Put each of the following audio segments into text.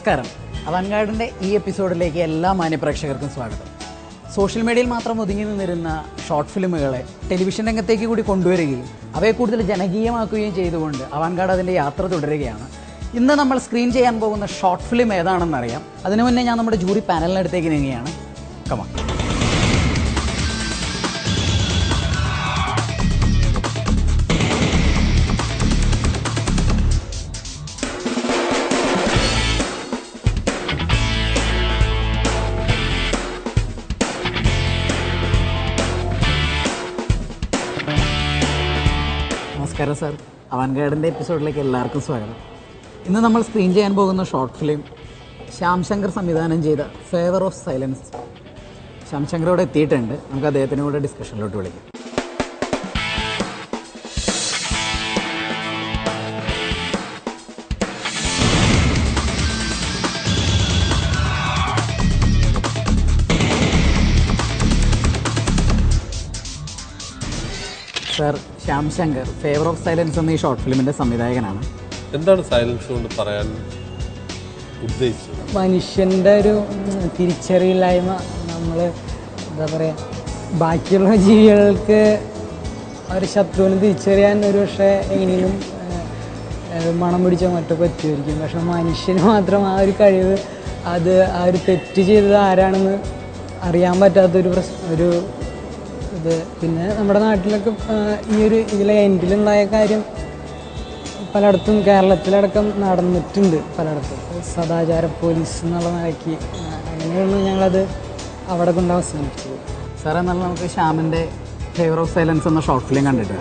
നമസ്കാരം. അവൻഗാർഡിൻ്റെ ഈ എപ്പിസോഡിലേക്ക് എല്ലാ മാന്യപ്രേക്ഷകർക്കും സ്വാഗതം. സോഷ്യൽ മീഡിയയിൽ മാത്രം ഒതുങ്ങി നിന്നിരുന്ന ഷോർട്ട് ഫിലിമുകളെ ടെലിവിഷൻ രംഗത്തേക്ക് കൂടി കൊണ്ടുവരികയും അവയെ കൂടുതൽ ജനകീയമാക്കുകയും ചെയ്തുകൊണ്ട് അവൻഗാർഡ് അതിൻ്റെ യാത്ര തുടരുകയാണ്. ഇന്ന് നമ്മൾ സ്ക്രീൻ ചെയ്യാൻ പോകുന്ന ഷോർട്ട് ഫിലിം ഏതാണെന്നറിയാം. അതിനു മുന്നേ ഞാൻ നമ്മുടെ ജൂറി പാനലിനടുത്തേക്ക് നീങ്ങുകയാണ്. കമാ. നമസ്കാരം സാർ. അവൻഗാർഡിൻ്റെ എപ്പിസോഡിലേക്ക് എല്ലാവർക്കും സ്വാഗതം. ഇന്ന് നമ്മൾ സ്ക്രീൻ ചെയ്യാൻ പോകുന്ന ഷോർട്ട് ഫിലിം ശ്യാം ശങ്കർ സംവിധാനം ചെയ്ത favour of silence. Shyam Shankar ഇവിടെ എത്തിയിട്ടുണ്ട്. നമുക്ക് അദ്ദേഹത്തിനും കൂടെ ഡിസ്കഷനിലോട്ട് വിളിക്കാം. Sir, Shyam Shankar favour of silence എന്ന ഈ ഷോർട്ട് ഫിലിമിൻ്റെ സംവിധായകനാണ്. എന്താണ് സൈലൻസ് കൊണ്ട് പറയാൻ ഉദ്ദേശിച്ചത്? മനുഷ്യൻ്റെ ഒരു തിരിച്ചറിയില്ലായ്മ. നമ്മൾ എന്താ പറയുക, ബാക്കിയുള്ള ജീവികൾക്ക് ഒരു ശത്രുവിനെ തിരിച്ചറിയാൻ ഒരു പക്ഷേ എങ്ങനെയും മണം പിടിച്ചാൽ മറ്റോ പറ്റുമായിരിക്കും. പക്ഷെ മനുഷ്യന് മാത്രം ആ ഒരു കഴിവ്, അത് ആ ഒരു തെറ്റ് ചെയ്തത് ആരാണെന്ന് അറിയാൻ പറ്റാത്തൊരു ഒരു ഇത്. പിന്നെ നമ്മുടെ നാട്ടിലൊക്കെ ഈ ഒരു ഇതിലെ എൻഡിലുണ്ടായ കാര്യം പലയിടത്തും കേരളത്തിലടക്കം നടന്നിട്ടുണ്ട്. പലയിടത്തും സദാചാര പോലീസ് എന്നുള്ള നിലയ്ക്ക് അങ്ങനെയാണ് ഞങ്ങളത് അവിടെ കൊണ്ട് അവസാനിച്ചത്. സാർ, എന്നാൽ നമുക്ക് ശ്യാമിൻ്റെ ഫേവർ ഓഫ് സൈലൻസ് എന്ന ഷോർട്ട് ഫിലിം കണ്ടിട്ട്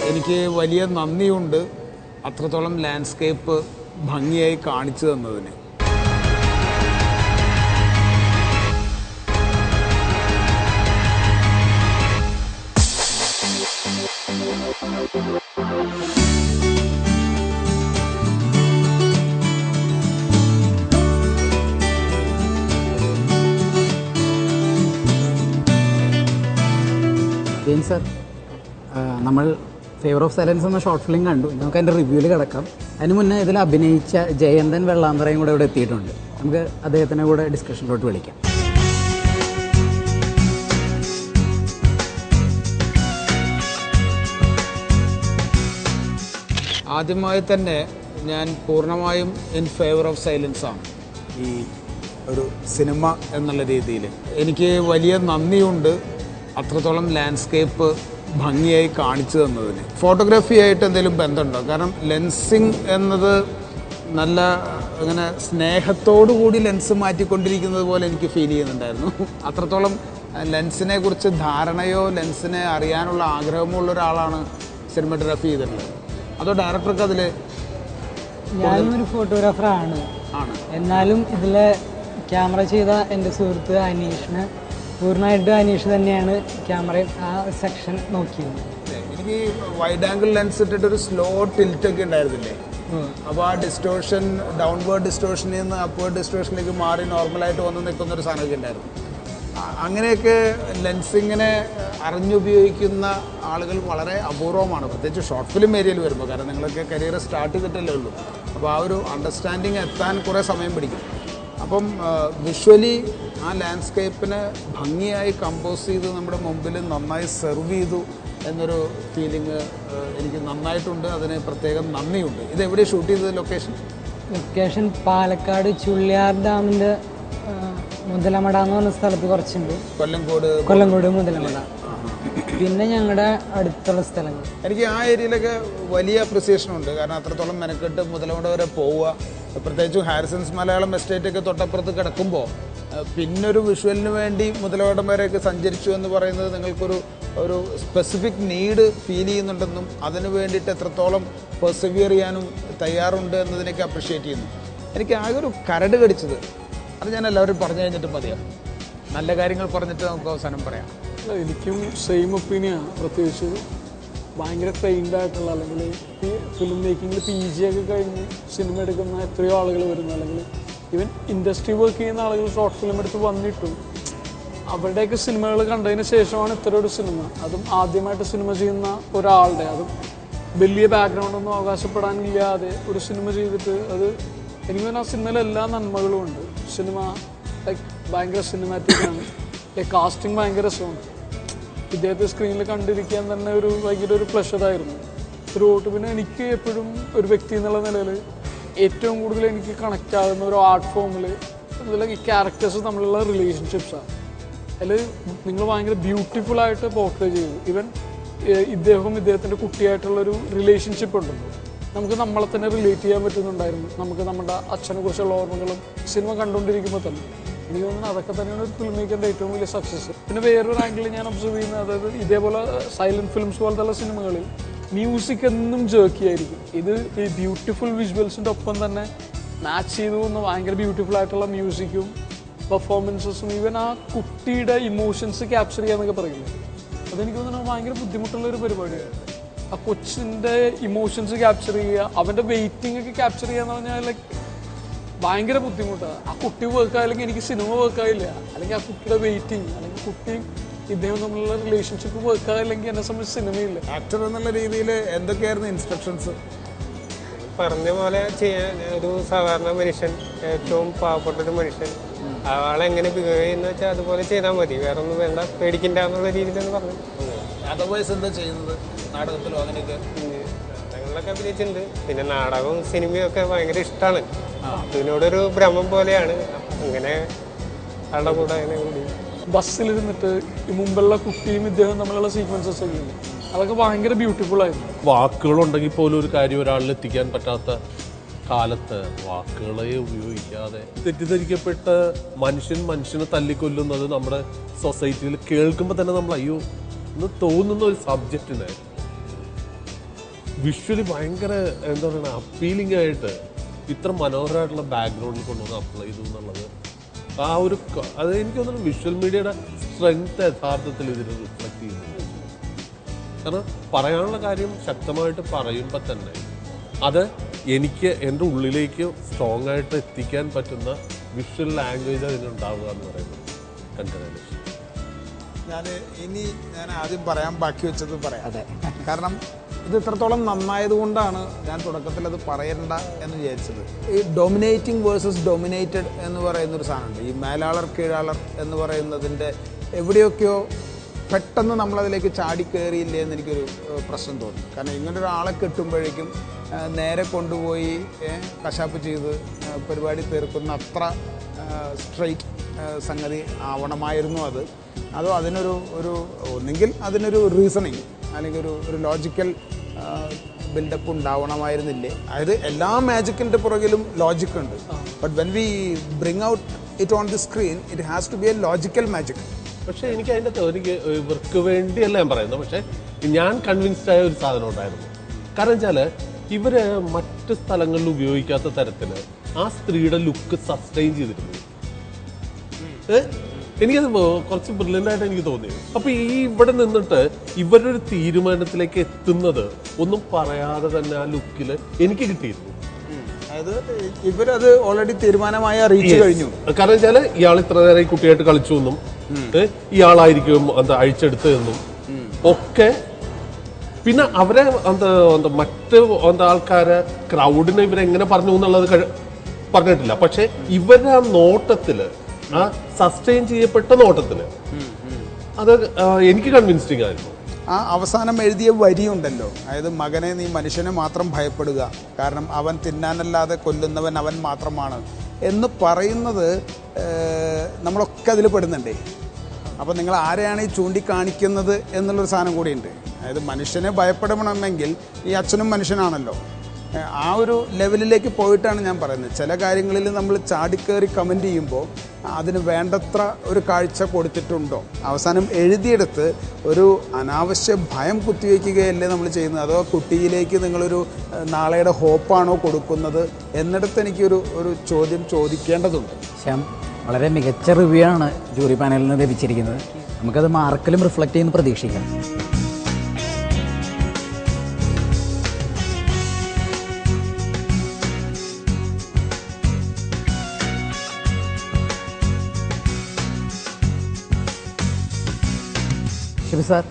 എനിക്ക് വലിയ നന്ദിയുണ്ട് അത്രത്തോളം ലാൻഡ്സ്കേപ്പ് ഭംഗിയായി കാണിച്ചു തന്നതിന്. ജെയിംസ് സർ, നമ്മൾ ഫേവർ ഓഫ് സൈലൻസ് എന്ന ഷോർട്ട് ഫിലിം കണ്ടു. നമുക്ക് അതിൻ്റെ റിവ്യൂവിൽ കിടക്കാം. അതിന് മുന്നേ ഇതിൽ അഭിനയിച്ച ജയന്തൻ വെള്ളാന്തറയും കൂടെ ഇവിടെ എത്തിയിട്ടുണ്ട്. നമുക്ക് അദ്ദേഹത്തിനെ കൂടെ ഡിസ്കഷനിലോട്ട് വിളിക്കാം. ആദ്യമായി തന്നെ ഞാൻ പൂർണ്ണമായും ഇൻ ഫേവർ ഓഫ് സൈലൻസ് ആണ് ഈ ഒരു സിനിമ എന്നുള്ള രീതിയിൽ. എനിക്ക് വലിയ നന്ദിയുണ്ട് അത്രത്തോളം ലാൻഡ്സ്കേപ്പ് ഭംഗിയായി കാണിച്ചു തന്നതിന്. ഫോട്ടോഗ്രാഫിയായിട്ട് എന്തെങ്കിലും ബന്ധമുണ്ടോ? കാരണം ലെൻസിങ് എന്നത് നല്ല അങ്ങനെ സ്നേഹത്തോടു കൂടി ലെൻസ് മാറ്റിക്കൊണ്ടിരിക്കുന്നത് പോലെ എനിക്ക് ഫീൽ ചെയ്യുന്നുണ്ടായിരുന്നു. അത്രത്തോളം ലെൻസിനെ കുറിച്ച് ധാരണയോ ലെൻസിനെ അറിയാനുള്ള ആഗ്രഹമോ ഉള്ള ഒരാളാണ് സിനിമാറ്റോഗ്രാഫി ചെയ്തിട്ടുള്ളത്. അതോ ഡയറക്ടർക്ക് അതിൽ? ഞാനും ഒരു ഫോട്ടോഗ്രാഫറാണ്, എന്നാലും ഇതിൽ ക്യാമറ ചെയ്ത എൻ്റെ സുഹൃത്ത് അനീഷിന് പൂർണ്ണമായിട്ടും അനീഷ് തന്നെയാണ് ക്യാമറയിൽ ആ സെക്ഷൻ നോക്കിയത്. എനിക്ക് വൈഡ് ആംഗിൾ ലെൻസ് ഇട്ടിട്ടൊരു സ്ലോ ടിൽറ്റൊക്കെ ഉണ്ടായിരുന്നില്ലേ? അപ്പോൾ ആ ഡിസ്റ്റോർഷൻ, ഡൗൺവേർഡ് ഡിസ്റ്റോർഷനിൽ നിന്ന് അപ്വേർഡ് ഡിസ്റ്റോർഷനിലേക്ക് മാറി നോർമലായിട്ട് വന്ന് നിൽക്കുന്നൊരു സാധനമൊക്കെ ഉണ്ടായിരുന്നു. അങ്ങനെയൊക്കെ ലെൻസിങ്ങിനെ അറിഞ്ഞുപയോഗിക്കുന്ന ആളുകൾ വളരെ അപൂർവമാണ്, പ്രത്യേകിച്ച് ഷോർട്ട് ഫിലിം ഏരിയയിൽ വരുമ്പോൾ. കാരണം നിങ്ങളൊക്കെ കരിയർ സ്റ്റാർട്ട് ചെയ്തിട്ടല്ലേ ഉള്ളൂ. അപ്പോൾ ആ ഒരു അണ്ടർസ്റ്റാൻഡിങ് എത്താൻ കുറേ സമയം പിടിക്കും. അപ്പം വിഷ്വലി ആ ലാൻഡ്സ്കേപ്പിനെ ഭംഗിയായി കമ്പോസ് ചെയ്ത് നമ്മുടെ മുമ്പിൽ നന്നായി സെർവ് ചെയ്തു എന്നൊരു ഫീലിംഗ് എനിക്ക് നന്നായിട്ടുണ്ട്. അതിന് പ്രത്യേകം നന്ദിയുണ്ട്. ഇത് എവിടെ ഷൂട്ട് ചെയ്തത്? ലൊക്കേഷൻ പാലക്കാട് ചുള്ളിയാർ ഡാമിൻ്റെ മുതലമട എന്ന് പറഞ്ഞ സ്ഥലത്ത് കുറച്ചുണ്ട്. കൊല്ലംകോട് മുതലമട, പിന്നെ ഞങ്ങളുടെ അടുത്തുള്ള സ്ഥലങ്ങൾ. എനിക്ക് ആ ഏരിയയിലൊക്കെ വലിയ അപ്രിസിയേഷൻ ഉണ്ട്. കാരണം അത്രത്തോളം മെനക്കെട്ട് മുതലമട വരെ പോവുക, പ്രത്യേകിച്ചും ഹാരിസൺസ് മലയാളം എസ്റ്റേറ്റൊക്കെ തൊട്ടപ്പുറത്ത് കിടക്കുമ്പോൾ പിന്നൊരു വിഷ്വലിന് വേണ്ടി മുതലമടം വരെയൊക്കെ സഞ്ചരിച്ചു എന്ന് പറയുന്നത് നിങ്ങൾക്കൊരു സ്പെസിഫിക് നീഡ് ഫീൽ ചെയ്യുന്നുണ്ടെന്നും അതിന് വേണ്ടിയിട്ട് എത്രത്തോളം പെർസിവിയർ ചെയ്യാനും തയ്യാറുണ്ട് എന്നതിനൊക്കെ അപ്രിഷ്യേറ്റ് ചെയ്യുന്നു. എനിക്ക് ആകെ ഒരു കരട് കടിച്ചത്, അത് ഞാൻ എല്ലാവരും പറഞ്ഞു കഴിഞ്ഞിട്ട് മതിയാവും. നല്ല കാര്യങ്ങൾ പറഞ്ഞിട്ട് നമുക്ക് അവസാനം പറയാം. എനിക്കും സെയിം ഒപ്പീനിയനാണ്. പ്രത്യേകിച്ച് ഭയങ്കര ട്രെയിൻഡ് ആയിട്ടുള്ള, അല്ലെങ്കിൽ ഈ ഫിലിം മേക്കിങ്ങിൽ PG ഒക്കെ കഴിഞ്ഞ് സിനിമ എടുക്കുന്ന എത്രയോ ആളുകൾ വരുന്നു, അല്ലെങ്കിൽ ഈവൻ ഇൻഡസ്ട്രി വർക്ക് ചെയ്യുന്ന ആളുകൾ ഷോർട്ട് ഫിലിം എടുത്ത് വന്നിട്ടും അവരുടെയൊക്കെ സിനിമകൾ കണ്ടതിന് ശേഷമാണ് ഇത്ര ഒരു സിനിമ, അതും ആദ്യമായിട്ട് സിനിമ ചെയ്യുന്ന ഒരാളുടെ, അതും വലിയ ബാക്ക്ഗ്രൗണ്ടൊന്നും അവകാശപ്പെടാനില്ലാതെ ഒരു സിനിമ ചെയ്തിട്ട് അത് എനിക്ക് തോന്നുന്നു ആ സിനിമയിൽ എല്ലാ നന്മകളും ഉണ്ട്. സിനിമ ലൈക്ക് ഭയങ്കര സിനിമാറ്റിക്കാണ്, ലൈക്ക് കാസ്റ്റിംഗ് ഭയങ്കര രസമാണ്. ഇദ്ദേഹത്തെ സ്ക്രീനിൽ കണ്ടിരിക്കാൻ തന്നെ ഭയങ്കര ഒരു പ്ലഷറായിരുന്നു ത്രൂ ഔട്ട്. പിന്നെ എനിക്ക് എപ്പോഴും ഒരു വ്യക്തി എന്നുള്ള നിലയിൽ ഏറ്റവും കൂടുതൽ എനിക്ക് കണക്റ്റ് ആകുന്ന ഒരു ആർട്ട് ഫോമിൽ ലൈക്ക് ഈ ക്യാരക്ടേഴ്സ് തമ്മിലുള്ള റിലേഷൻഷിപ്സാണ്. അതിൽ നിങ്ങൾ ഭയങ്കര ബ്യൂട്ടിഫുള്ളായിട്ട് പോർട്രേ ചെയ്തു. ഈവൻ ഇദ്ദേഹത്തിൻ്റെ കുട്ടിയായിട്ടുള്ളൊരു റിലേഷൻഷിപ്പ് ഉണ്ടല്ലോ, നമുക്ക് നമ്മളെ തന്നെ റിലേറ്റ് ചെയ്യാൻ പറ്റുന്നുണ്ടായിരുന്നു. നമുക്ക് നമ്മുടെ അച്ഛനെ കുറിച്ചുള്ള ഓർമ്മകളും സിനിമ കണ്ടുകൊണ്ടിരിക്കുമ്പോൾ തന്നെ എനിക്ക് തോന്നുന്നു അതൊക്കെ തന്നെയാണ് ഒരു ഫിലിം മേക്കറിൻ്റെ ഏറ്റവും വലിയ സക്സസ്. പിന്നെ വേറൊരു ആംഗിളിൽ ഞാൻ ഒബ്സർവ് ചെയ്യുന്നത്, അതായത് ഇതേപോലെ സൈലൻറ്റ് ഫിലിംസ് പോലത്തെ സിനിമകളിൽ മ്യൂസിക് എന്നും ജേർക്കിയായിരിക്കും. ഇത് ഈ ബ്യൂട്ടിഫുൾ വിഷ്വൽസിൻ്റെ ഒപ്പം തന്നെ മാച്ച് ചെയ്തു പോകുന്ന ഭയങ്കര ബ്യൂട്ടിഫുൾ ആയിട്ടുള്ള മ്യൂസിക്കും പെർഫോമൻസസും ഈവൻ ആ കുട്ടിയുടെ ഇമോഷൻസ് ക്യാപ്ചർ ചെയ്യാന്നൊക്കെ പറയില്ലേ, അതെനിക്ക് തോന്നുന്നു ഭയങ്കര ബുദ്ധിമുട്ടുള്ളൊരു പരിപാടിയാണ്. ആ കൊച്ചിൻ്റെ ഇമോഷൻസ് ക്യാപ്ചർ ചെയ്യുക, അവൻ്റെ വെയിറ്റിംഗ് ഒക്കെ ക്യാപ്ചർ ചെയ്യുക എന്ന് പറഞ്ഞാൽ ലൈക്ക് ഭയങ്കര ബുദ്ധിമുട്ടാണ്. ആ കുട്ടി വർക്കായില്ലെങ്കിൽ എനിക്ക് സിനിമ വർക്കായില്ല, അല്ലെങ്കിൽ ആ കുട്ടിയുടെ വെയിറ്റിംഗ്, അല്ലെങ്കിൽ കുട്ടിയും ഇദ്ദേഹം തമ്മിലുള്ള റിലേഷൻഷിപ്പ് വർക്കായില്ലെങ്കിൽ എന്നെ സംബന്ധിച്ച് സിനിമയില്ല. ആക്ടർ എന്നുള്ള രീതിയിൽ എന്തൊക്കെയായിരുന്നു ഇൻസ്ട്രക്ഷൻസ്? പറഞ്ഞ പോലെ ചെയ്യാൻ ഒരു സാധാരണ മനുഷ്യൻ, ഏറ്റവും പാവപ്പെട്ടൊരു മനുഷ്യൻ, ആളെങ്ങനെ ബിഹേവ് ചെയ്യുന്ന വെച്ചാൽ അതുപോലെ ചെയ്താൽ മതി, വേറെ ഒന്നും വേണ്ട, പേടിക്കണ്ട എന്നുള്ള രീതിയിലാണ് പറഞ്ഞത്. അതർവൈസ് എന്താ ചെയ്യുന്നത് നാടകത്തിലോ അങ്ങനെയൊക്കെ? നാടകങ്ങളിലൊക്കെ അഭിനയിച്ചിട്ടുണ്ട്. പിന്നെ നാടകവും സിനിമയും ഒക്കെ ഭയങ്കര ഇഷ്ടമാണ്. ഇതിനോടൊരു ഭ്രമം പോലെയാണ്. അങ്ങനെ ആളുടെ കൂടെ അങ്ങനെ കൂടി ബസ്സിലിരുന്നിട്ട് ഈ മുമ്പുള്ള കുട്ടിയും ഇദ്ദേഹം തമ്മിലുള്ള സീക്വൻസസ് ഒക്കെ ഇല്ലേ, അതൊക്കെ ഭയങ്കര ബ്യൂട്ടിഫുൾ ആയിരുന്നു. വാക്കുകളുണ്ടെങ്കിൽ പോലും ഒരു കാര്യം ഒരാളിൽ എത്തിക്കാൻ പറ്റാത്ത കാലത്ത് വാക്കുകളെ ഉപയോഗിക്കാതെ തെറ്റിദ്ധരിക്കപ്പെട്ട മനുഷ്യനെ തല്ലിക്കൊല്ലുന്നത് നമ്മുടെ സൊസൈറ്റിയിൽ കേൾക്കുമ്പോൾ തന്നെ നമ്മൾ അയ്യോ എന്ന് തോന്നുന്ന ഒരു സബ്ജക്റ്റിനെ വിഷ്വലി ഭയങ്കര എന്താ പറയുക അപ്പീലിംഗ് ആയിട്ട് ഇത്ര മനോഹരമായിട്ടുള്ള ബാക്ക്ഗ്രൗണ്ടിൽ കൊണ്ടുവന്ന് അപ്ലൈ ചെയ്തു എന്നുള്ളത് ആ ഒരു അത് എനിക്ക് തോന്നുന്നു വിഷ്വൽ മീഡിയയുടെ സ്ട്രെങ്ത് യഥാർത്ഥത്തിൽ ഇതിൽ റിഫ്ലക്ട് ചെയ്യുന്നു. കാരണം പറയാനുള്ള കാര്യം ശക്തമായിട്ട് പറയുമ്പോൾ തന്നെ അത് എനിക്ക് എൻ്റെ ഉള്ളിലേക്ക് സ്ട്രോങ് ആയിട്ട് എത്തിക്കാൻ പറ്റുന്ന വിഷ്വൽ ലാംഗ്വേജ് അതിനുണ്ടാവുക എന്ന് പറയുന്നത് കണ്ടതിന് ഞാൻ ആദ്യം പറയാൻ ബാക്കി വെച്ചത് പറയാം. കാരണം ഇത് ഇത്രത്തോളം നന്നായതുകൊണ്ടാണ് ഞാൻ തുടക്കത്തിൽ അത് പറയണ്ട എന്ന് വിചാരിച്ചത്. ഈ ഡൊമിനേറ്റിംഗ് വേഴ്സസ് ഡൊമിനേറ്റഡ് എന്ന് പറയുന്നൊരു സാധനമുണ്ട്. ഈ മേലാളർ കീഴാളർ എന്ന് പറയുന്നതിൻ്റെ എവിടെയൊക്കെയോ പെട്ടെന്ന് നമ്മളതിലേക്ക് ചാടിക്കയറിയില്ലേ എന്ന് എനിക്കൊരു പ്രശ്നം തോന്നി. കാരണം ഇങ്ങനൊരാളെ കിട്ടുമ്പോഴേക്കും നേരെ കൊണ്ടുപോയി കശാപ്പ് ചെയ്ത് പരിപാടി തീർക്കുന്ന അത്ര സ്ട്രെയിറ്റ് സംഗതി ആവണമായിരുന്നു അത്. അതോ അതിനൊരു ഒന്നെങ്കിൽ അതിനൊരു റീസണിങ് അല്ലെങ്കിൽ ഒരു ലോജിക്കൽ ബിൽഡപ്പ് ഉണ്ടാവണമായിരുന്നില്ലേ. അതായത് എല്ലാ മാജിക്കിൻ്റെ പുറകിലും ലോജിക് ഉണ്ട്. But when we bring out it on the screen it has to be a logical magic. പക്ഷേ എനിക്ക് അതിൻ്റെ എനിക്ക് ഇവർക്ക് വേണ്ടിയല്ല ഞാൻ പറയുന്നത്. പക്ഷേ ഞാൻ കൺവിൻസ്ഡ് ആയ ഒരു സാധനം ഉണ്ടായിരുന്നു. കാരണം വെച്ചാൽ ഇവർ മറ്റ് സ്ഥലങ്ങളിൽ ഉപയോഗിക്കാത്ത തരത്തിൽ ആ സ്ത്രീയുടെ ലുക്ക് സസ്റ്റെയിൻ ചെയ്തിരുന്നു. എനിക്കത് കുറച്ച് ബ്രില്യൻ്റ് ആയിട്ട് എനിക്ക് തോന്നി. അപ്പോൾ ഈ ഇവിടെ നിന്നിട്ട് ഇവരുടെ ഒരു തീരുമാനത്തിലേക്ക് എത്തുന്നത് ഒന്നും പറയാതെ തന്നെ ആ ലുക്കിൽ എനിക്ക് കിട്ടിയിരുന്നു. അതായത് ഇവരത് ഓൾറെഡി തീരുമാനമായി അറിയിച്ചു കഴിഞ്ഞു. കാരണം വെച്ചാൽ ഇയാൾ ഇത്ര നേരം ഈ കുട്ടിയായിട്ട് കളിച്ചു എന്നും ഇയാളായിരിക്കും എന്താ അഴിച്ചെടുത്തതെന്നും ഒക്കെ. പിന്നെ അവരെ എന്താ മറ്റ് ആൾക്കാരെ ക്രൗഡിനെ ഇവരെങ്ങനെ പറഞ്ഞു എന്നുള്ളത് പറഞ്ഞിട്ടില്ല. പക്ഷെ ഇവരുടെ ആ നോട്ടത്തില്, ആ സസ്റ്റെയിൻ ചെയ്യപ്പെട്ട നോട്ടത്തില് അത് എനിക്ക് കൺവിൻസിങ് ആയിരുന്നു. ആ അവസാനം എഴുതിയ വരിയുണ്ടല്ലോ, അതായത് മകനെ നീ മനുഷ്യനെ മാത്രം ഭയപ്പെടുക, കാരണം അവൻ തിന്നാനല്ലാതെ കൊല്ലുന്നവൻ അവൻ മാത്രമാണ് എന്ന് പറയുന്നത് നമ്മളൊക്കെ അതിൽ പെടുന്നുണ്ടേ. അപ്പോൾ നിങ്ങൾ ആരെയാണ് ഈ ചൂണ്ടിക്കാണിക്കുന്നത് എന്നുള്ളൊരു സാധനം കൂടിയുണ്ട്. അതായത് മനുഷ്യനെ ഭയപ്പെടണമെങ്കിൽ ഈ അച്ഛനും മനുഷ്യനാണല്ലോ. ആ ഒരു ലെവലിലേക്ക് പോയിട്ടാണ് ഞാൻ പറയുന്നത്. ചില കാര്യങ്ങളിൽ നമ്മൾ ചാടിക്കേറി കമൻറ്റ് ചെയ്യുമ്പോൾ അതിന് വേണ്ടത്ര ഒരു കാഴ്ച കൊടുത്തിട്ടുണ്ടോ, അവസാനം എഴുതിയെടുത്ത് ഒരു അനാവശ്യ ഭയം കുത്തിവെക്കുകയല്ലേ നമ്മൾ ചെയ്യുന്നത്, അതോ കുട്ടിയിലേക്ക് നിങ്ങളൊരു നാളെയുടെ ഹോപ്പാണോ കൊടുക്കുന്നത് എന്നിടത്ത് എനിക്കൊരു ചോദ്യം ചോദിക്കേണ്ടതുണ്ട്. ശ്യാം, വളരെ മികച്ച റിവ്യൂ ആണ് ജൂറി പാനലിൽ നിന്ന് ലഭിച്ചിരിക്കുന്നത്. നമുക്കത് മാർക്കിലും റിഫ്ലക്റ്റ് ചെയ്യുന്ന പ്രതീക്ഷിക്കാം. ഷിബു സാർ,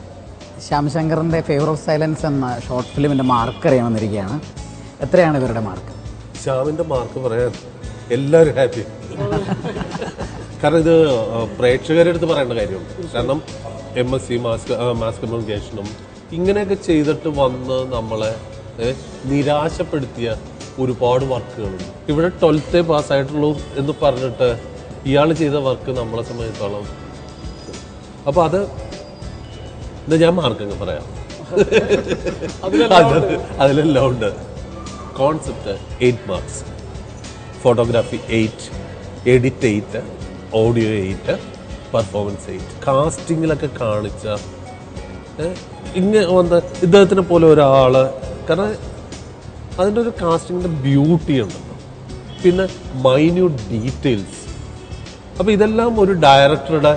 ശ്യാം ശങ്കറിൻ്റെ ഫേവർ ഓഫ് സൈലൻസ് എന്ന ഷോർട്ട് ഫിലിമിൻ്റെ മാർക്ക് അറിയാൻ വന്നിരിക്കുകയാണ്. എത്രയാണ് ഇവരുടെ മാർക്ക്? ശ്യാമിൻ്റെ മാർക്ക് പറയാൻ എല്ലാവരും ഹാപ്പി. കാരണം ഇത് പ്രേക്ഷകരുടെ അടുത്ത് പറയേണ്ട കാര്യമുണ്ട്. കാരണം MSc മാസ് കമ്മ്യൂണിക്കേഷനും ഇങ്ങനെയൊക്കെ ചെയ്തിട്ട് വന്ന് നമ്മളെ നിരാശപ്പെടുത്തിയ ഒരുപാട് വർക്കുകളുണ്ട്. ഇവിടെ 12th പാസ്സായിട്ടുള്ളൂ എന്ന് പറഞ്ഞിട്ട് ഇയാൾ ചെയ്ത വർക്ക് നമ്മളെ സംബന്ധിച്ചോളം, അപ്പോൾ അത് എന്താ ഞാൻ മാർക്കങ്ങ് പറയാം. അതിലെല്ലാം ഉണ്ട്. Concept 8 marks, photography 8, edit 8, audio 8, performance 8. കാസ്റ്റിങ്ങിലൊക്കെ കാണിച്ച ഇങ്ങനെ വന്ന് ഇദ്ദേഹത്തിനെ പോലെ ഒരാൾ, കാരണം അതിൻ്റെ ഒരു കാസ്റ്റിങ്ങിൻ്റെ ബ്യൂട്ടി ഉണ്ടല്ലോ, പിന്നെ മൈന്യൂട്ട് ഡീറ്റെയിൽസ്. അപ്പോൾ ഇതെല്ലാം ഒരു ഡയറക്ടറുടെ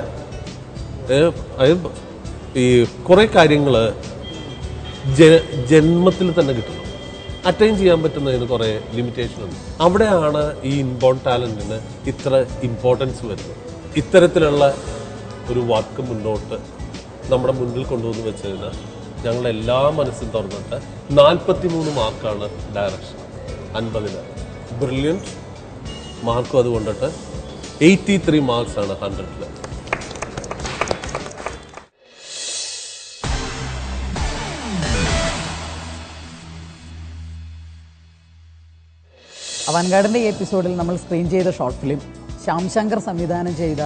ഈ കുറേ കാര്യങ്ങൾ ജന്മത്തിൽ തന്നെ കിട്ടണം. അറ്റൈൻ ചെയ്യാൻ പറ്റുന്നതിന് കുറേ ലിമിറ്റേഷൻ ഉണ്ട്. അവിടെയാണ് ഈ ഇൻബോൺ ടാലൻറ്റിന് ഇത്ര ഇമ്പോർട്ടൻസ് വരുന്നത്. ഇത്തരത്തിലുള്ള ഒരു വർക്ക് മുന്നോട്ട് നമ്മുടെ മുന്നിൽ കൊണ്ടുവന്ന് വെച്ചതിന് ഞങ്ങളുടെ എല്ലാ മനസ്സും തുറന്നിട്ട് 43 മാർക്കാണ് ഡയറക്ഷൻ, 50. ബ്രില്യൻറ്റ് മാർക്കും അത് കൊണ്ടിട്ട് 83 മാർക്സാണ് 100. അവൻഗാർഡിൻ്റെ ഈ എപ്പിസോഡിൽ നമ്മൾ സ്ക്രീൻ ചെയ്ത ഷോർട്ട് ഫിലിം ശ്യാം ശങ്കർ സംവിധാനം ചെയ്ത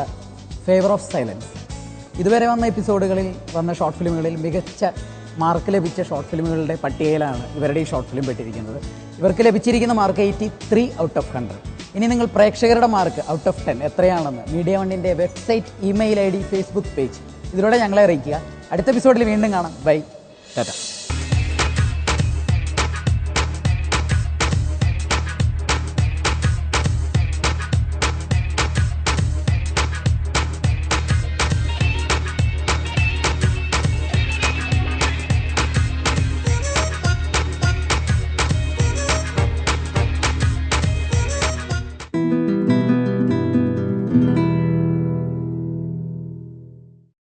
ഫേവർ ഓഫ് സൈലൻസ്. ഇതുവരെ വന്ന എപ്പിസോഡുകളിൽ വന്ന ഷോർട്ട് ഫിലിമുകളിൽ മികച്ച മാർക്ക് ലഭിച്ച ഷോർട്ട് ഫിലിമുകളുടെ പട്ടികയിലാണ് ഇവരുടെ ഈ ഷോർട്ട് ഫിലിം പെട്ടിരിക്കുന്നത്. ഇവർക്ക് ലഭിച്ചിരിക്കുന്ന മാർക്ക് 83 ഔട്ട് ഓഫ് 100. ഇനി നിങ്ങൾ പ്രേക്ഷകരുടെ മാർക്ക് ഔട്ട് ഓഫ് 10 എത്രയാണെന്ന് മീഡിയ വണ്ണിൻ്റെ website, email ID, Facebook page ഇതിലൂടെ ഞങ്ങളെ അറിയിക്കുക. അടുത്ത എപ്പിസോഡിൽ വീണ്ടും കാണാം. ബൈ, ടാറ്റ.